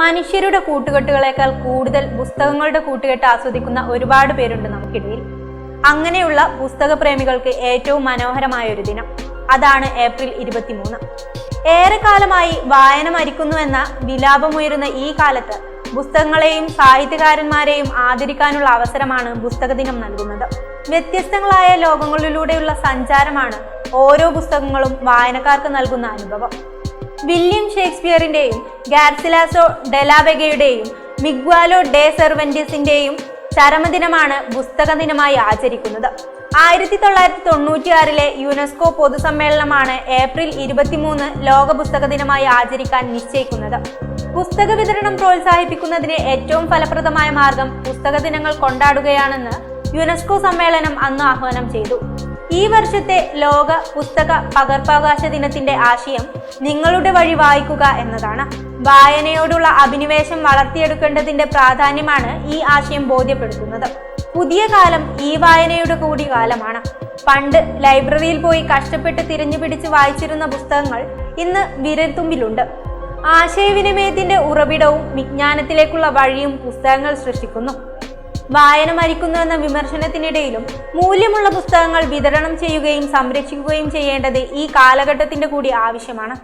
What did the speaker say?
മനുഷ്യരുടെ കൂട്ടുകെട്ടുകളേക്കാൾ കൂടുതൽ പുസ്തകങ്ങളുടെ കൂട്ടുകെട്ട് ആസ്വദിക്കുന്ന ഒരുപാട് പേരുണ്ട് നമുക്കിടയിൽ. അങ്ങനെയുള്ള പുസ്തക പ്രേമികൾക്ക് ഏറ്റവും മനോഹരമായ ഒരു ദിനം, അതാണ് ഏപ്രിൽ 23. ഏറെക്കാലമായി വായന മരിക്കുന്നുവെന്ന വിലാപമുയരുന്ന ഈ കാലത്ത് പുസ്തകങ്ങളെയും സാഹിത്യകാരന്മാരെയും ആദരിക്കാനുള്ള അവസരമാണ് പുസ്തക ദിനം നൽകുന്നത്. വ്യത്യസ്തങ്ങളായ ലോകങ്ങളിലൂടെയുള്ള സഞ്ചാരമാണ് ഓരോ പുസ്തകങ്ങളും വായനക്കാർക്ക് നൽകുന്ന അനുഭവം. വില്യം ഷേക്സ്പിയറിന്റെയും ഗാർസിലാസോ ഡെലാവെഗയുടെയും മിഗ്വാലോ ഡെ സെർവന്റസിന്റെയും ചരമദിനമാണ് പുസ്തക ദിനമായി ആചരിക്കുന്നത്. 1996 യുനെസ്കോ പൊതുസമ്മേളനമാണ് ഏപ്രിൽ 23 ലോക പുസ്തക ദിനമായി ആചരിക്കാൻ നിശ്ചയിക്കുന്നത്. പുസ്തക വിതരണം പ്രോത്സാഹിപ്പിക്കുന്നതിന് ഏറ്റവും ഫലപ്രദമായ മാർഗം പുസ്തക ദിനങ്ങൾ കൊണ്ടാടുകയാണെന്ന് യുനെസ്കോ സമ്മേളനം അന്ന് ആഹ്വാനം ചെയ്തു. ഈ വർഷത്തെ ലോക പുസ്തക പകർപ്പവകാശ ദിനത്തിന്റെ ആശയം നിങ്ങളുടെ വഴി വായിക്കുക എന്നതാണ്. വായനയോടുള്ള അഭിനിവേശം വളർത്തിയെടുക്കേണ്ടതിന്റെ പ്രാധാന്യമാണ് ഈ ആശയം ബോധ്യപ്പെടുത്തുന്നത്. പുതിയ കാലം ഈ വായനയുടെ കൂടി കാലമാണ്. പണ്ട് ലൈബ്രറിയിൽ പോയി കഷ്ടപ്പെട്ട് തിരഞ്ഞു പിടിച്ച് വായിച്ചിരുന്ന പുസ്തകങ്ങൾ ഇന്ന് വിരൽത്തുമ്പിലുണ്ട്. ആശയവിനിമയത്തിന്റെ ഉറവിടവും വിജ്ഞാനത്തിലേക്കുള്ള വഴിയും പുസ്തകങ്ങൾ സൃഷ്ടിക്കുന്നു. വായന മരിക്കുന്നുവെന്ന വിമർശനത്തിനിടയിലും മൂല്യമുള്ള പുസ്തകങ്ങൾ വിതരണം ചെയ്യുകയും സംരക്ഷിക്കുകയും ചെയ്യേണ്ടത് ഈ കാലഘട്ടത്തിന്റെ കൂടി ആവശ്യമാണ്.